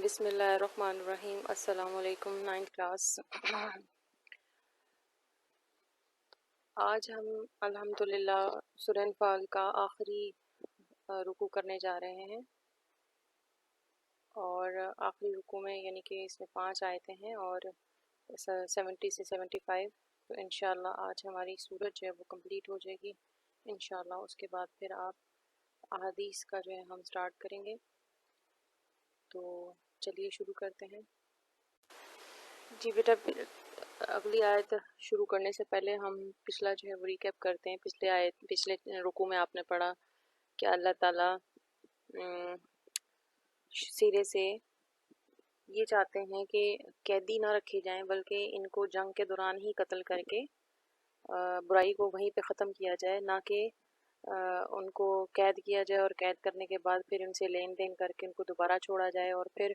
بسم اللہ الرحمن الرحیم۔ السلام علیکم، 9th کلاس۔ آج ہم الحمدللہ سورہ انفال کا آخری رکوع کرنے جا رہے ہیں، اور آخری رکوع میں یعنی کہ اس میں 5 آیتیں ہیں اور 70 سے 75، تو انشاءاللہ آج ہماری سورت جو ہے وہ کمپلیٹ ہو جائے گی انشاءاللہ۔ اس کے بعد پھر آپ احادیث کا جو ہے ہم سٹارٹ کریں گے، تو چلیے شروع کرتے ہیں۔ جی بیٹا، اگلی آیت شروع کرنے سے پہلے ہم پچھلا جو ہے وہ ریکیپ کرتے ہیں۔ پچھلے رکوع میں آپ نے پڑھا کہ اللہ تعالیٰ سرے سے یہ چاہتے ہیں کہ قیدی نہ رکھے جائیں، بلکہ ان کو جنگ کے دوران ہی قتل کر کے برائی کو وہیں پہ ختم کیا جائے، نہ کہ ان کو قید کیا جائے اور قید کرنے کے بعد پھر ان سے لین دین کر کے ان کو دوبارہ چھوڑا جائے، اور پھر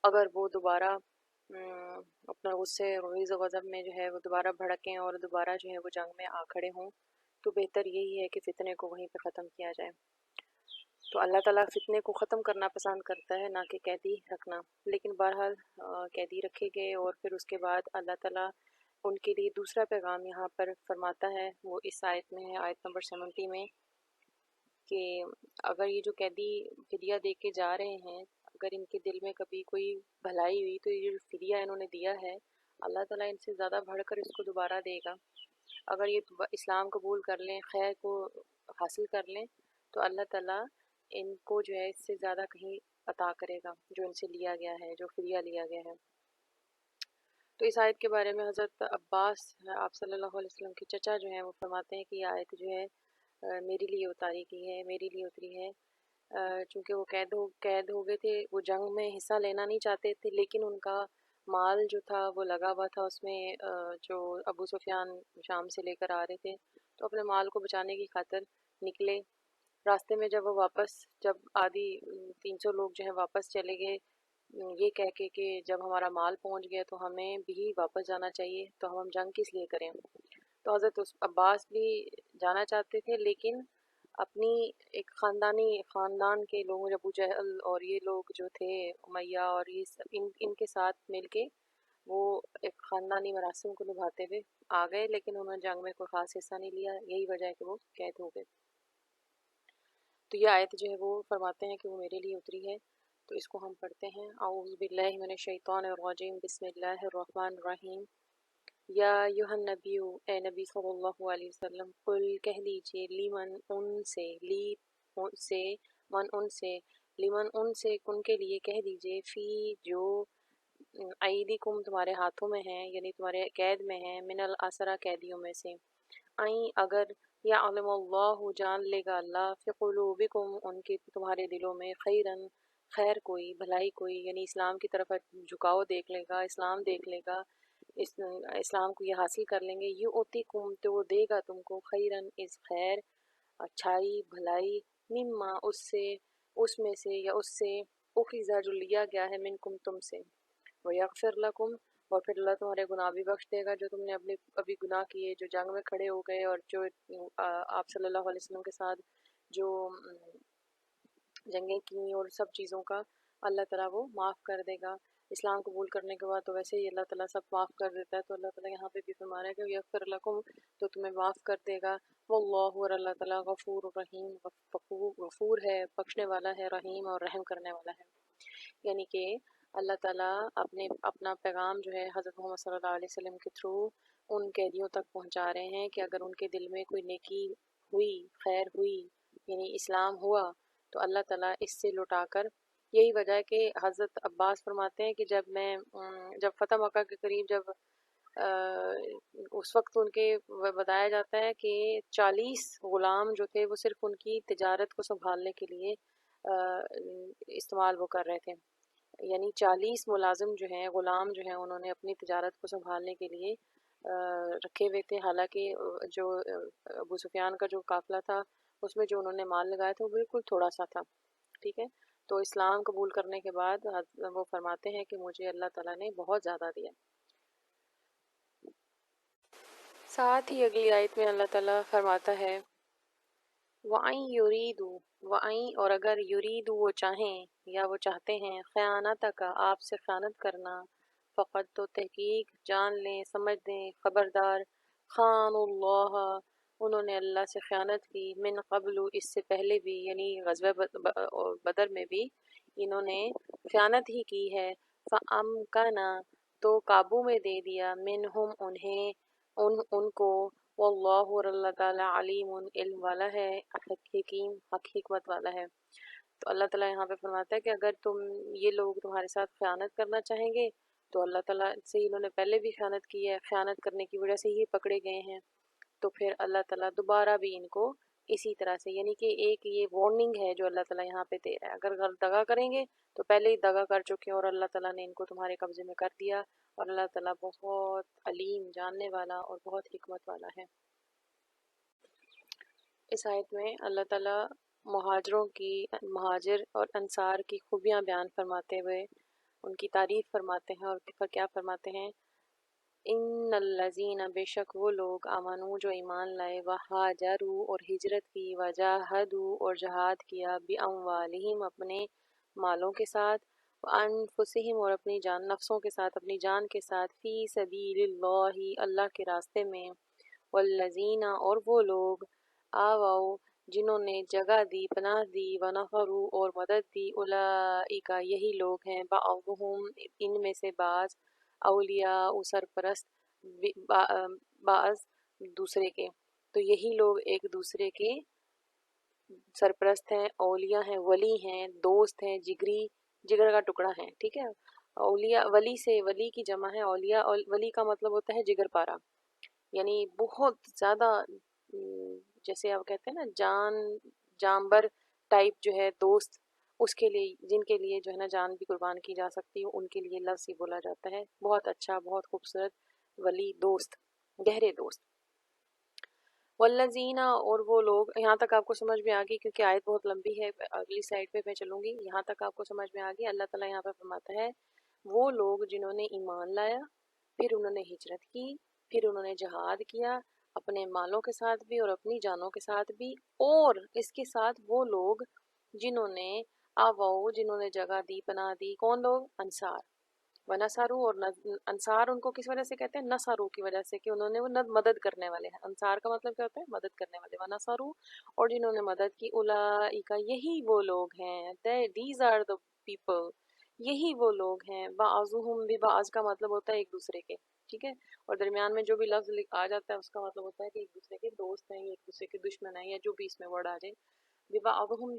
اگر وہ دوبارہ اپنا غصے غیظ و غضب میں جو ہے وہ دوبارہ بھڑکیں اور دوبارہ جو ہے وہ جنگ میں آ کھڑے ہوں، تو بہتر یہی ہے کہ فتنے کو وہیں پہ ختم کیا جائے۔ تو اللہ تعالیٰ فتنے کو ختم کرنا پسند کرتا ہے، نہ کہ قیدی رکھنا۔ لیکن بہرحال قیدی رکھے گئے، اور پھر اس کے بعد اللہ تعالیٰ ان کے لیے دوسرا پیغام یہاں پر فرماتا ہے، وہ اس آیت میں ہے، آیت نمبر 70 میں، کہ اگر یہ جو قیدی فدیہ دے کے جا رہے ہیں، اگر ان کے دل میں کبھی کوئی بھلائی ہوئی تو یہ جو فدیہ انہوں نے دیا ہے، اللہ تعالیٰ ان سے زیادہ بڑھ کر اس کو دوبارہ دے گا۔ اگر یہ اسلام قبول کر لیں، خیر کو حاصل کر لیں، تو اللہ تعالیٰ ان کو جو ہے اس سے زیادہ کہیں عطا کرے گا جو ان سے لیا گیا ہے، جو فدیہ لیا گیا ہے۔ تو اس آیت کے بارے میں حضرت عباس آپ صلی اللہ علیہ وسلم کے چچا جو ہیں وہ فرماتے ہیں کہ یہ آیت جو ہے میرے لیے اتاری کی ہے، میرے لیے اتری ہے، چونکہ وہ قید ہو گئے تھے، وہ جنگ میں حصہ لینا نہیں چاہتے تھے، لیکن ان کا مال جو تھا وہ لگا ہوا تھا اس میں، جو ابو سفیان شام سے لے کر آ رہے تھے، تو اپنے مال کو بچانے کی خاطر نکلے۔ راستے میں جب آدھی 300 لوگ جو ہیں واپس چلے گئے، یہ کہہ کے کہ جب ہمارا مال پہنچ گیا تو ہمیں بھی واپس جانا چاہیے، تو ہم جنگ کس لیے کریں۔ تو حضرت عباس بھی جانا چاہتے تھے، لیکن اپنی ایک خاندان کے لوگوں، ابو جہل اور یہ لوگ جو تھے، امیہ اور یہ سب، ان کے ساتھ مل کے وہ ایک خاندانی مراسم کو نبھاتے ہوئے آ گئے، لیکن انہوں نے جنگ میں کوئی خاص حصہ نہیں لیا، یہی وجہ ہے کہ وہ قید ہو گئے۔ تو یہ آیت جو ہے وہ فرماتے ہیں کہ وہ میرے لیے اتری ہے، تو اس کو ہم پڑھتے ہیں۔ اعوذ باللہ من الشیطان الرجیم، بسم اللہ الرحمن الرحیم۔ یا ایھا النبی، اے نبی صلی اللہ علیہ وسلم، قل کہہ دیجئے، لیمن ان سے، لیمن ان سے ان کے لیے کہہ دیجئے، فی جو ایدیکم تمہارے ہاتھوں میں ہیں، یعنی تمہارے قید میں ہیں، من الاسرى قیدیوں میں سے، اگر یعلم اللہ جان لے گا اللہ، فی قلوبکم ان کے تمہارے دلوں میں، خیرن خیر کوئی، بھلائی کوئی، یعنی اسلام کی طرف جھکاؤ دیکھ لے گا، اسلام دیکھ لے گا، اسلام کو یہ حاصل کر لیں گے، یؤتکم تو وہ دے گا تم کو، خیرن از خیر، اچھائی بھلائی، مما اس میں سے یا اس سے، اخذا جو لیا گیا ہے، منکم تم سے، ویغفر لکم اور پھر اللہ تمہارے گناہ بھی بخش دے گا، جو تم نے ابھی گناہ کیے، جو جنگ میں کھڑے ہو گئے، اور جو آپ صلی اللہ علیہ وسلم کے ساتھ جو جنگیں کی اور سب چیزوں کا اللہ تعالیٰ وہ معاف کر دے گا۔ اسلام قبول کرنے کے بعد تو ویسے ہی اللہ تعالیٰ سب معاف کر دیتا ہے، تو اللہ تعالیٰ یہاں پہ بھی فرما رہا ہے کہ یغفر لکم، تو تمہیں معاف کر دے گا، واللہ اور اللہ تعالیٰ غفور رحیم، غفور ہے، بخشنے والا ہے، رحیم اور رحم کرنے والا ہے۔ یعنی کہ اللہ تعالیٰ اپنا پیغام جو ہے حضرت محمد صلی اللہ علیہ وسلم کے تھرو ان قیدیوں تک پہنچا رہے ہیں کہ اگر ان کے دل میں کوئی نیکی ہوئی، خیر ہوئی، یعنی اسلام ہوا، تو اللہ تعالیٰ اس سے لوٹا کر، یہی وجہ ہے کہ حضرت عباس فرماتے ہیں کہ جب فتح مکہ کے قریب جب اس وقت ان کے بتایا جاتا ہے کہ 40 غلام جو تھے وہ صرف ان کی تجارت کو سنبھالنے کے لیے استعمال وہ کر رہے تھے، یعنی 40 ملازم جو ہیں، غلام جو ہیں، انہوں نے اپنی تجارت کو سنبھالنے کے لیے رکھے ہوئے تھے، حالانکہ جو ابو سفیان کا جو قافلہ تھا اس میں جو انہوں نے مال لگایا تھا وہ بالکل تھوڑا سا تھا، ٹھیک ہے۔ تو اسلام قبول کرنے کے بعد وہ فرماتے ہیں کہ مجھے اللہ تعالیٰ نے بہت زیادہ دیا۔ ساتھ ہی اگلی آیت میں اللہ تعالیٰ فرماتا ہے، وَأَن یریدو وَأَن اور اگر یریدو وہ چاہیں یا وہ چاہتے ہیں خیانتک آپ سے خیانت کرنا فقط تو تحقیق جان لیں سمجھ لیں خبردار خان اللہ انہوں نے اللہ سے خیانت کی من قبل اس سے پہلے بھی یعنی غزوہ بدر میں بھی انہوں نے خیانت ہی کی ہے فَأَمْكَنَ تو قابو میں دے دیا منہم انہیں ان کو واللہ اور اللہ تعالیٰ علیم علم والا ہے حکیم حکمت والا ہے۔ تو اللہ تعالیٰ یہاں پہ فرماتا ہے کہ اگر یہ لوگ تمہارے ساتھ خیانت کرنا چاہیں گے تو اللہ تعالیٰ سے انہوں نے پہلے بھی خیانت کی ہے، خیانت کرنے کی وجہ سے ہی پکڑے گئے ہیں، تو پھر اللہ تعالیٰ دوبارہ بھی ان کو اسی طرح سے یعنی کہ ایک یہ وارننگ ہے جو اللہ تعالیٰ یہاں پہ دے رہا ہے، اگر دغا کریں گے تو پہلے ہی دغا کر چکے ہیں اور اللہ تعالیٰ نے ان کو تمہارے قبضے میں کر دیا، اور اللہ تعالیٰ بہت علیم جاننے والا اور بہت حکمت والا ہے۔ اس آیت میں اللہ تعالیٰ مہاجر اور انصار کی خوبیاں بیان فرماتے ہوئے ان کی تعریف فرماتے ہیں، اور پھر کیا فرماتے ہیں، ان الذین بے شک وہ لوگ آمنو جو ایمان لائے وہاجروا اور ہجرت کی وجاہدوا اور جہاد کیا باموالہم اپنے مالوں کے ساتھ وانفسہم اور اپنی جان نفسوں کے ساتھ اپنی جان کے ساتھ فی سبیل اللہ اللہ کے راستے میں والذین اور وہ لوگ آواؤ جنہوں نے جگہ دی پناہ دی ونصروا اور مدد دی اولئک یہی لوگ ہیں بعضهم ان میں سے بعض اولیاء سرپرست بعض دوسرے کے، تو یہی لوگ ایک دوسرے کے سرپرست ہیں، اولیاء ہیں، ولی ہیں، دوست ہیں، جگر کا ٹکڑا ہے، ٹھیک ہے۔ اولیاء ولی سے ولی کی جمع ہے اولیاء، اور ولی کا مطلب ہوتا ہے جگر پارا، یعنی بہت زیادہ جیسے آپ کہتے ہیں نا جانبر ٹائپ جو ہے دوست، اس کے لیے جن کے لیے جو ہے نا جان بھی قربان کی جا سکتی ہے ان کے لیے لفظ ہی بولا جاتا ہے، بہت اچھا بہت خوبصورت ولی دوست، گہرے دوست۔ والذین اور وہ لوگ، یہاں تک آپ کو سمجھ میں آ گئی کیونکہ آیت بہت لمبی ہے، اگلی سائڈ پہ میں چلوں گی، یہاں تک آپ کو سمجھ میں آ گئی۔ اللہ تعالیٰ یہاں پہ فرماتا ہے وہ لوگ جنہوں نے ایمان لایا، پھر انہوں نے ہجرت کی، پھر انہوں نے جہاد کیا اپنے مالوں کے ساتھ بھی اور اپنی جانوں کے ساتھ بھی، اور اس کے ساتھ وہ لوگ جنہوں نے جنہوں نے جگہ دی پناہ دی، کون لوگ؟ انصار ونصارو، اور انصار ان کو کس وجہ سے کہتے ہیں؟ نصارو کی وجہ سے، کہ انہوں نے وہ مدد کرنے والے ہیں، انصار کا مطلب کیا ہوتا ہے؟ مدد کرنے والے، ونصارو اور جنہوں نے مدد کی، اولئک یہی وہ لوگ ہیں، دیز آر the people یہی وہ لوگ ہیں، بعضهم ببعض کا مطلب ہوتا ہے ایک دوسرے کے، ٹھیک ہے، اور درمیان میں جو بھی لفظ آ جاتا ہے اس کا مطلب ہوتا ہے کہ ایک دوسرے کے دوست ہیں یا ایک دوسرے کے دشمن ہیں، یا جو بھی اس میں ورڈ آ جائے۔ ببعضهم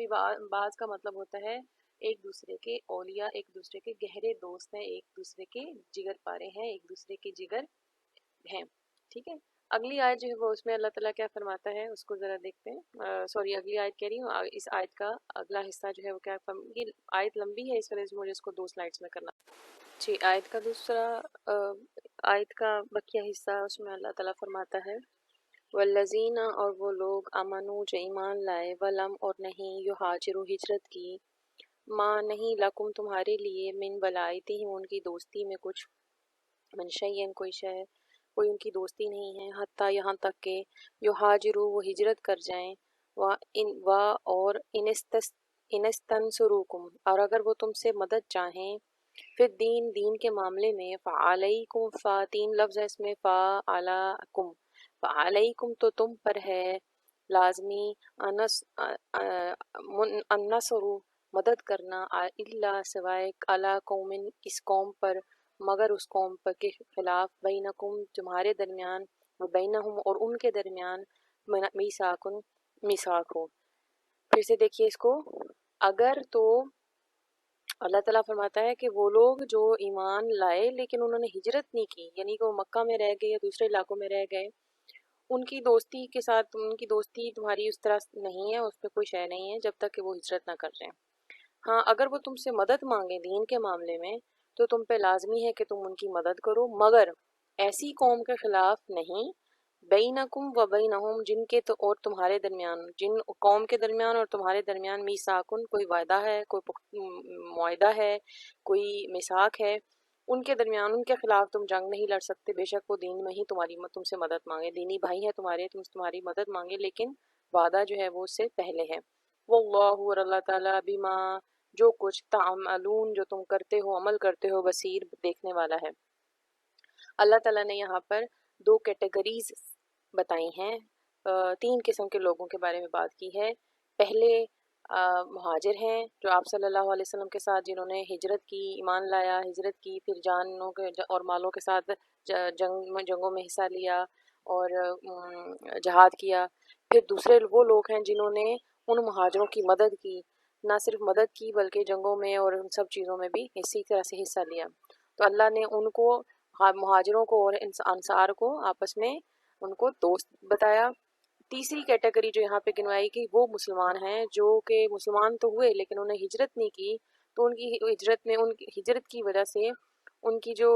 بعض کا مطلب ہوتا ہے ایک دوسرے کے اولیاء، ایک دوسرے کے گہرے دوست ہیں، ایک دوسرے کے جگر پارے ہیں، ایک دوسرے کے جگر ہیں، ٹھیک ہے۔ اگلی آیت جو ہے وہ اس میں اللہ تعالیٰ کیا فرماتا ہے اس کو ذرا دیکھتے ہیں، سوری اگلی آیت کہہ رہی ہوں، اس آیت کا اگلا حصہ جو ہے وہ کیا یہ آیت لمبی ہے، اس وجہ سے مجھے اس کو 2 سلائڈس میں کرنا جی۔ آیت کا دوسرا آیت کا بقیہ حصہ اس میں اللہ تعالیٰ فرماتا ہے والذین اور وہ لوگ امنو جو ایمان لائے ولم اور نہیں یہاجروا ہجرت کی ماں نہیں لکم تمہارے لیے من ولایتہم ان کی دوستی میں کچھ من شیئن کوئی شے کوئی ان کی دوستی نہیں ہے حتیٰ یہاں تک کہ یہاجروا وہ ہجرت کر جائیں اور انستنصروکم اور اگر وہ تم سے مدد چاہیں پھر دین کے معاملے میں فعلیکم تین لفظ ہے اس میں فعلیکم فعلیکم تو تم پر ہے لازمی النصر مدد کرنا الا سوائے علی قوم اس قوم پر مگر اس قوم پر کے خلاف بینکم تمہارے درمیان و بینہم اور ان کے درمیان میثاق ہو۔ پھر سے دیکھیے اس کو، اگر تو اللہ تعالیٰ فرماتا ہے کہ وہ لوگ جو ایمان لائے لیکن انہوں نے ہجرت نہیں کی، یعنی کہ وہ مکہ میں رہ گئے یا دوسرے علاقوں میں رہ گئے، ان کی دوستی کے ساتھ ان کی دوستی تمہاری اس طرح نہیں ہے، اس پہ کوئی شے نہیں ہے جب تک کہ وہ ہجرت نہ کر جائیں۔ ہاں اگر وہ تم سے مدد مانگے دین کے معاملے میں تو تم پہ لازمی ہے کہ تم ان کی مدد کرو، مگر ایسی قوم کے خلاف نہیں بینکم و بینہم جن کے تو اور تمہارے درمیان، جن قوم کے درمیان اور تمہارے درمیان میثاقن کوئی وعدہ ہے، کوئی معاہدہ ہے، کوئی میثاق ہے، ان کے درمیان ان کے خلاف تم جنگ نہیں لڑ سکتے، بے شک وہ دین میں ہی تم سے مدد مانگے، دینی بھائی ہے تمہارے، تمہاری مدد مانگے لیکن وعدہ جو ہے وہ اس سے پہلے ہے۔ واللہ، اور اللہ تعالیٰ، بما، جو کچھ، تعملون، جو تم کرتے ہو، عمل کرتے ہو، بصیر، دیکھنے والا ہے۔ اللہ تعالیٰ نے یہاں پر دو کیٹیگریز بتائی ہیں، تین قسم کے لوگوں کے بارے میں بات کی ہے۔ پہلے مہاجر ہیں جو آپ صلی اللہ علیہ وسلم کے ساتھ جنہوں نے ہجرت کی، ایمان لایا، ہجرت کی، پھر جانوں کے اور مالوں کے ساتھ جنگوں میں حصہ لیا اور جہاد کیا۔ پھر دوسرے وہ لوگ ہیں جنہوں نے ان مہاجروں کی مدد کی، نہ صرف مدد کی بلکہ جنگوں میں اور ان سب چیزوں میں بھی اسی طرح سے حصہ لیا۔ تو اللہ نے ان کو، مہاجروں کو اور انصار کو، آپس میں ان کو دوست بتایا۔ تیسری کیٹیگری جو یہاں پہ گنوائی گئی وہ مسلمان ہیں، جو کہ مسلمان تو ہوئے لیکن انہیں ہجرت نہیں کی، تو ان کی ہجرت کی وجہ سے ان کی جو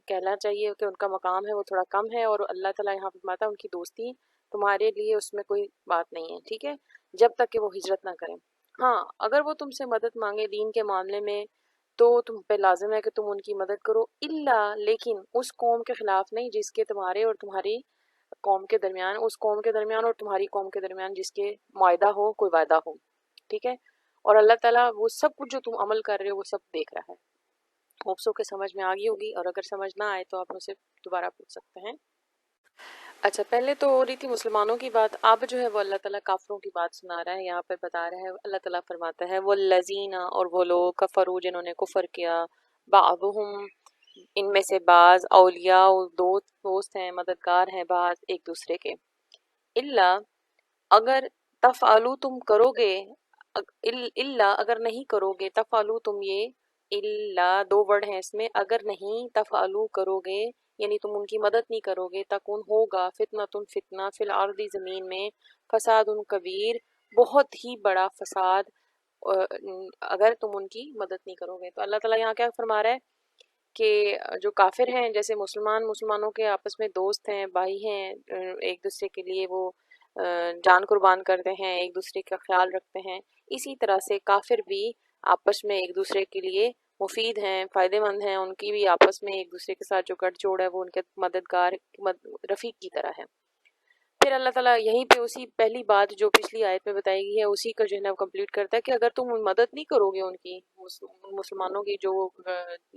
کہنا چاہیے کہ ان کا مقام ہے وہ تھوڑا کم ہے، اور اللہ تعالیٰ یہاں پہ فرماتا ہے ان کی دوستی تمہارے لیے اس میں کوئی بات نہیں ہے، ٹھیک ہے، جب تک کہ وہ ہجرت نہ کریں۔ ہاں، اگر وہ تم سے مدد مانگے دین کے معاملے میں تو تم پہ لازم ہے کہ تم ان کی مدد کرو، الا، لیکن اس قوم کے خلاف نہیں جس کے تمہارے اور تمہاری قوم کے درمیان، اس قوم کے درمیان اور تمہاری قوم کے درمیان جس کے معاہدہ ہو، کوئی وعدہ ہو، ٹھیک ہے۔ اور اللہ تعالیٰ وہ سب کچھ جو تم عمل کر رہے ہو وہ سب دیکھ رہا ہے۔ ہوپسو کے سمجھ میں آ گئی ہوگی، اور اگر سمجھ نہ آئے تو آپ مجھ سے دوبارہ پوچھ سکتے ہیں۔ اچھا، پہلے تو ہو رہی تھی مسلمانوں کی بات، اب جو ہے وہ اللہ تعالیٰ کافروں کی بات سنا رہا ہے، یہاں پہ بتا رہا ہے۔ اللہ تعالیٰ فرماتا ہے والذین، اور وہ لوگ، کفروا، جنہوں نے کفر کیا، بعضهم، ان میں سے بعض، اولیاء، دوست ہیں، مددگار ہیں بعض ایک دوسرے کے، الا، اگر، تفعلوا، تم کرو گے، الا، اگر نہیں کرو گے، تفعلوا، تم یہ، الا، دو ورڈ ہیں اس میں، اگر نہیں، تفعلوا، کرو گے، یعنی تم ان کی مدد نہیں کرو گے، تکون، ہوگا، فتنۃ، فتنہ، فی الارض، زمین میں، فساد کبیر، بہت ہی بڑا فساد، اگر تم ان کی مدد نہیں کرو گے۔ تو اللہ تعالیٰ یہاں کیا فرما رہا ہے کہ جو کافر ہیں، جیسے مسلمانوں کے آپس میں دوست ہیں، بھائی ہیں، ایک دوسرے کے لیے وہ جان قربان کرتے ہیں، ایک دوسرے کا خیال رکھتے ہیں، اسی طرح سے کافر بھی آپس میں ایک دوسرے کے لیے مفید ہیں، فائدہ مند ہیں، ان کی بھی آپس میں ایک دوسرے کے ساتھ جو گٹھ جوڑ ہے وہ ان کے مددگار، رفیق کی طرح ہے۔ پھر اللہ تعالیٰ یہیں پہ اسی پہلی بات جو پچھلی آیت میں بتائی گئی ہے اسی کا جو ہے نا کمپلیٹ کرتا ہے کہ اگر تم مدد نہیں کرو گے ان کی، مسلمانوں کی جو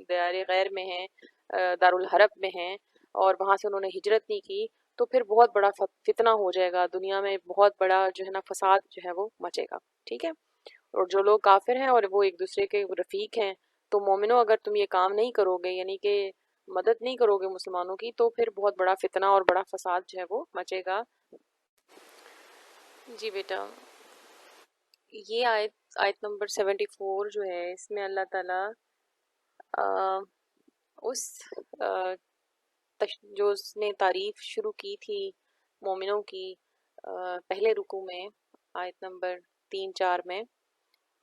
دیار غیر میں ہیں، دارالحرب میں ہیں، اور وہاں سے انہوں نے ہجرت نہیں کی، تو پھر بہت بڑا فتنہ ہو جائے گا دنیا میں، بہت بڑا جو ہے نا فساد جو ہے وہ مچے گا، ٹھیک ہے۔ اور جو لوگ کافر ہیں اور وہ ایک دوسرے کے رفیق ہیں، تو مومنوں اگر تم یہ کام نہیں کرو گے، یعنی کہ مدد نہیں کرو گے مسلمانوں کی، تو پھر بہت بڑا فتنہ اور بڑا فساد جو ہے وہ مچے گا۔ جی بیٹا، یہ آیت نمبر 74 جو ہے، اس میں اللہ تعالیٰ اس جو اس نے تعریف شروع کی تھی مومنوں کی پہلے رکوع میں، آیت نمبر 3-4 میں،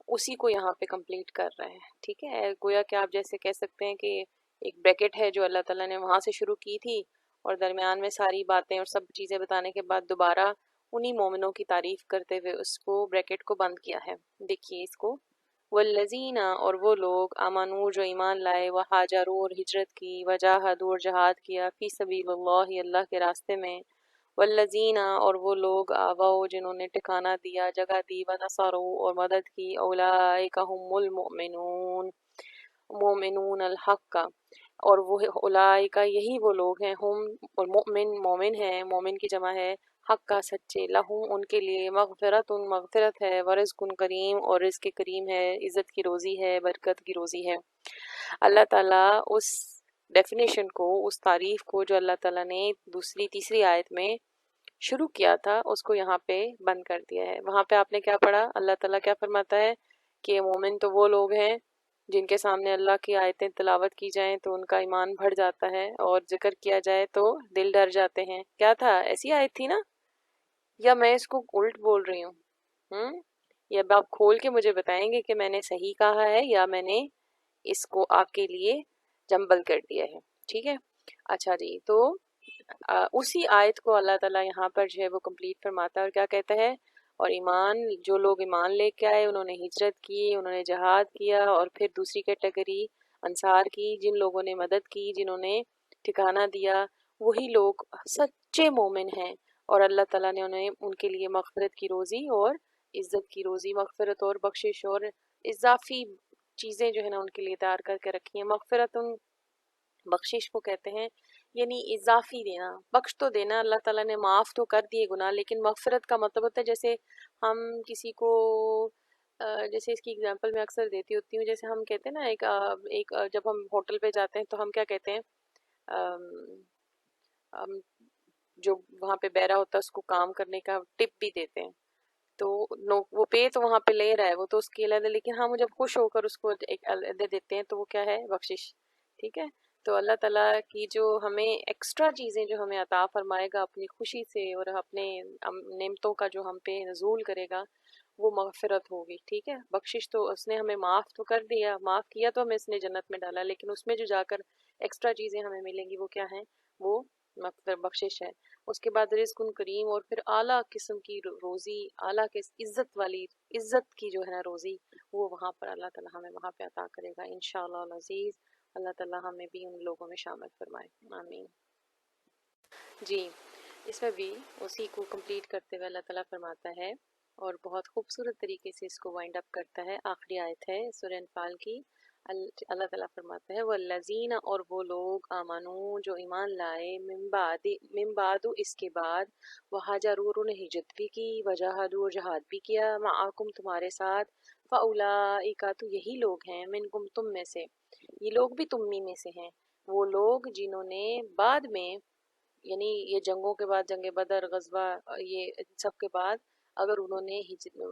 اسی کو یہاں پہ کمپلیٹ کر رہے ہیں، ٹھیک ہے۔ گویا کہ آپ جیسے کہہ سکتے ہیں کہ ایک بریکٹ ہے جو اللہ تعالیٰ نے وہاں سے شروع کی تھی، اور درمیان میں ساری باتیں اور سب چیزیں بتانے کے بعد دوبارہ انہی مومنوں کی تعریف کرتے ہوئے اس کو بریکٹ کو بند کیا ہے۔ دیکھیے اس کو، والذین، اور وہ لوگ، آمنو، جو ایمان لائے، وہاجروا، اور ہجرت کی، وجاہدوا، اور جہاد کیا، فی سبیل اللہ، اللہ کے راستے میں، والذین، اور وہ لوگ، آووا، جنہوں نے ٹھکانہ دیا، جگہ دی، ونصروا، اور مدد کی، اولئک هم المؤمنون، مومنون الحق کا، اور وہ اولئک، یہی وہ لوگ ہیں، ہم، اور مومن ہیں، مومن کی جمع ہے، حق کا، سچے، لہم، ان کے لیے، مغفرت ہے، ورزق کریم، اور رزق کریم ہے، عزت کی روزی ہے، برکت کی روزی ہے۔ اللہ تعالیٰ اس ڈیفینیشن کو، اس تعریف کو جو اللہ تعالیٰ نے تیسری آیت میں شروع کیا تھا، اس کو یہاں پہ بند کر دیا ہے۔ وہاں پہ آپ نے کیا پڑھا؟ اللہ تعالیٰ کیا فرماتا ہے کہ مومن تو وہ لوگ ہیں جن کے سامنے اللہ کی آیتیں تلاوت کی جائیں تو ان کا ایمان بڑھ جاتا ہے، اور ذکر کیا جائے تو دل ڈر جاتے ہیں۔ کیا تھا؟ ایسی آیت تھی نا؟ یا میں اس کو الٹ بول رہی ہوں؟ یا آپ کھول کے مجھے بتائیں گے کہ میں نے صحیح کہا ہے یا میں نے اس کو آپ کے لیے جمبل کر دیا ہے، ٹھیک ہے۔ اچھا جی، تو اسی آیت کو اللہ تعالیٰ یہاں پر جو ہے وہ کمپلیٹ فرماتا ہے، اور کیا کہتا ہے؟ اور جو لوگ ایمان لے کے آئے، انہوں نے ہجرت کی، انہوں نے جہاد کیا، اور پھر دوسری کیٹیگری انصار کی، جن لوگوں نے مدد کی، جنہوں نے ٹھکانہ دیا، وہی لوگ سچے مومن ہیں، اور اللہ تعالیٰ نے انہیں ان کے لیے مغفرت کی روزی اور عزت کی روزی، مغفرت اور بخشش اور اضافی چیزیں جو ہے نا ان کے لیے تیار کر کے رکھی ہیں۔ مغفرت بخشش کو کہتے ہیں، یعنی اضافی دینا، بخش تو دینا، اللہ تعالیٰ نے معاف تو کر دیے گناہ، لیکن مغفرت کا مطلب ہوتا ہے جیسے ہم کسی کو جیسے اس کی اگزامپل میں اکثر دیتی ہوتی ہوں، جیسے ہم کہتے ہیں نا ایک جب ہم ہوٹل پہ جاتے ہیں تو ہم کیا کہتے ہیں، ہم جو وہاں پہ بیرا ہوتا ہے اس کو کام کرنے کا ٹپ بھی دیتے ہیں، تو وہ پے تو وہاں پہ لے رہا ہے، وہ تو اس کی علیحدہ، لیکن ہم جب خوش ہو کر اس کو ایک علیحدہ دیتے ہیں تو وہ کیا ہے، بخشش، ٹھیک ہے۔ تو اللہ تعالیٰ کی جو ہمیں ایکسٹرا چیزیں جو ہمیں عطا فرمائے گا اپنی خوشی سے اور اپنے نعمتوں کا جو ہم پہ نزول کرے گا، وہ مغفرت ہوگی، ٹھیک ہے۔ بخشش تو اس نے ہمیں معاف تو کر دیا، معاف کیا تو ہمیں اس نے جنت میں ڈالا، لیکن اس میں جو جا کر ایکسٹرا چیزیں ہمیں ملیں گی وہ کیا ہیں، وہ بخشش ہے۔ اس کے بعد رزق کریم، اور پھر اعلیٰ قسم کی روزی، اعلیٰ عزت والی، عزت کی جو ہے نا روزی، وہ وہاں پر اللہ تعالیٰ ہمیں وہاں پہ عطا کرے گا انشاءاللہ العزیز۔ اللہ تعالیٰ ہمیں بھی ان لوگوں میں شامل فرمائے، آمین۔ جی، اس میں بھی اسی کو کمپلیٹ کرتے ہوئے اللہ تعالیٰ فرماتا ہے، اور بہت خوبصورت طریقے سے اس کو وائنڈ اپ کرتا ہے، آخری آیت ہے سورہ انفال کی۔ اللہ تعالیٰ فرماتا ہے والذین، اور وہ لوگ آمنو جو ایمان لائے، من بعد اس کے بعد، وہاجروا انہوں نے ہجرت بھی کی، وجاہدوا اور جہاد بھی کیا، معاکم تمہارے ساتھ، فاولئک تو یہی لوگ ہیں، منکم تم میں سے، یہ لوگ بھی تم میں سے ہیں، وہ لوگ جنہوں نے بعد میں، یعنی یہ جنگوں کے بعد، جنگ بدر، غزوہ، یہ سب کے بعد اگر انہوں نے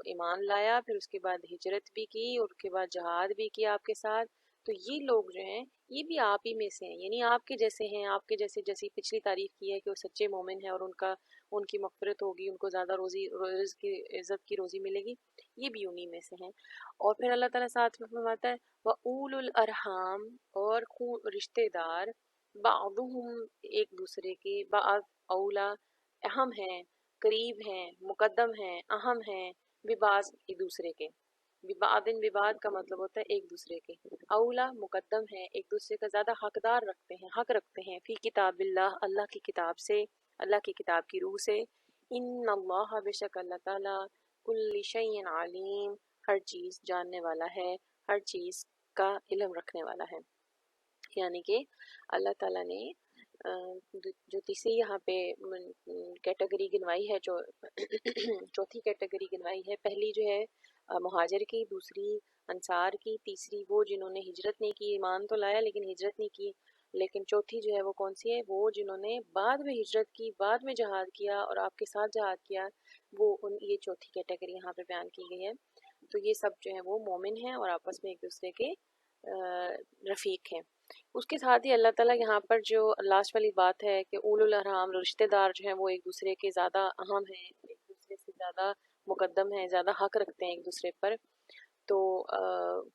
ایمان لایا، پھر اس کے بعد ہجرت بھی کی اور اس کے بعد جہاد بھی کیا آپ کے ساتھ، تو یہ لوگ جو ہیں یہ بھی آپ ہی میں سے ہیں، یعنی آپ کے جیسے ہیں، آپ کے جیسے، جیسی پچھلی تعریف کی ہے کہ وہ سچے مومن ہیں اور ان کی مغفرت ہوگی، ان کو زیادہ رزق کی، عزت کی روزی ملے گی، یہ بھی انہی میں سے ہیں۔ اور پھر اللہ تعالیٰ ساتھ میں فرماتا ہے وَأُولُو الْأَرْحَامِ، اور رشتہ دار، بعضهم ایک دوسرے کے، بعض اولا اہم ہیں، قریب ہیں، مقدم ہیں، اہم ہیں، ببعض ایک دوسرے کے، ببعض ببعض کا مطلب ہوتا ہے ایک دوسرے کے، اولا مقدم ہیں، ایک دوسرے کا زیادہ حقدار رکھتے ہیں، حق رکھتے ہیں، فی کتاب اللہ، اللہ کی کتاب سے، اللہ کی کتاب کی روح سے، ان اللہ بے شک اللہ تعالیٰ، کل شیء علیم، ہر چیز جاننے والا ہے، ہر چیز کا علم رکھنے والا ہے۔ یعنی کہ اللہ تعالیٰ نے جو تیسری یہاں پہ کیٹیگری گنوائی ہے، جو چوتھی کیٹیگری گنوائی ہے، پہلی جو ہے مہاجر کی، دوسری انصار کی، تیسری وہ جنہوں نے ہجرت نہیں کی، ایمان تو لایا لیکن ہجرت نہیں کی، لیکن چوتھی جو ہے وہ کون سی ہے، وہ جنہوں نے بعد میں ہجرت کی، بعد میں جہاد کیا اور آپ کے ساتھ جہاد کیا، وہ یہ چوتھی کیٹیگری یہاں پہ بیان کی گئی ہے۔ تو یہ سب جو ہیں وہ مومن ہیں اور آپس میں ایک دوسرے کے رفیق ہیں۔ اس کے ساتھ ہی اللہ تعالیٰ یہاں پر جو لاسٹ والی بات ہے کہ اولو الارحام، رشتہ دار جو ہیں وہ ایک دوسرے کے زیادہ اہم ہیں، ایک دوسرے سے زیادہ مقدم ہیں، زیادہ حق رکھتے ہیں ایک دوسرے پر، تو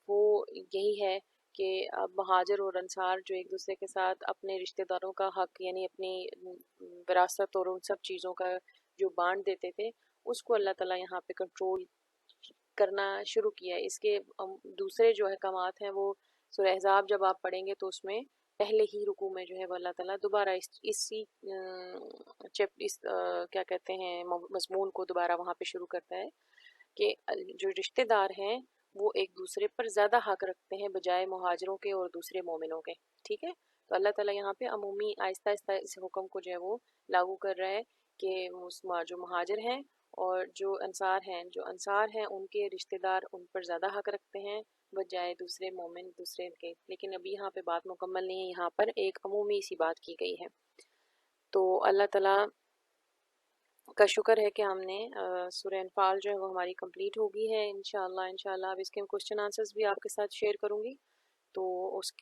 وہ یہی ہے کہ اب مہاجر اور انصار جو ایک دوسرے کے ساتھ اپنے رشتہ داروں کا حق، یعنی اپنی وراثت اور ان سب چیزوں کا جو بانٹ دیتے تھے، اس کو اللہ تعالیٰ یہاں پہ کنٹرول کرنا شروع کیا ہے۔ اس کے دوسرے جو احکامات ہیں وہ سورہ احزاب جب آپ پڑھیں گے تو اس میں پہلے ہی رکوع میں جو ہے وہ اللہ تعالیٰ دوبارہ اسی کیا کہتے ہیں مضمون کو دوبارہ وہاں پہ شروع کرتا ہے کہ جو رشتہ دار ہیں وہ ایک دوسرے پر زیادہ حق رکھتے ہیں بجائے مہاجروں کے اور دوسرے مومنوں کے، ٹھیک ہے۔ تو اللہ تعالیٰ یہاں پہ عمومی آہستہ آہستہ اس حکم کو جو ہے وہ لاگو کر رہا ہے کہ جو مہاجر ہیں اور جو انصار ہیں ان کے رشتہ دار ان پر زیادہ حق رکھتے ہیں بجائے دوسرے مومن دوسرے کے، لیکن ابھی یہاں پہ بات مکمل نہیں ہے، یہاں پر ایک عمومی سی بات کی گئی ہے۔ تو اللہ تعالیٰ کا شکر ہے کہ ہم نے سورہ انفال جو ہے وہ ہماری کمپلیٹ ہوگی ہے انشاءاللہ اب اس کے کوشچن آنسرز بھی آپ کے ساتھ شیئر کروں گی، تو اس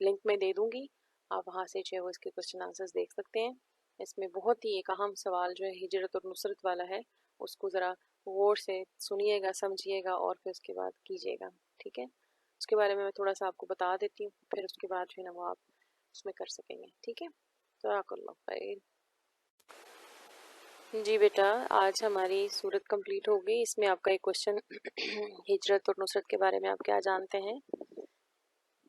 لنک میں دے دوں گی، آپ وہاں سے جو ہے وہ اس کے کوشچن آنسرز دیکھ سکتے ہیں۔ اس میں بہت ہی ایک اہم سوال جو ہے ہجرت اور نصرت والا ہے، اس کو ذرا غور سے سنیے گا، سمجھیے گا اور پھر اس کے بعد کیجیے گا، ٹھیک ہے۔ اس کے بارے میں تھوڑا سا آپ کو بتا دیتی ہوں، پھر اس کے بعد جو ہے نا وہ آپ اس میں کر سکیں گے، ٹھیک ہے۔ جزاک اللہ خیر۔ جی بیٹا، آج ہماری صورت کمپلیٹ ہو گئی۔ اس میں آپ کا ایک کوشچن ہجرت اور نصرت کے بارے میں آپ کیا جانتے ہیں؟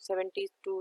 70 to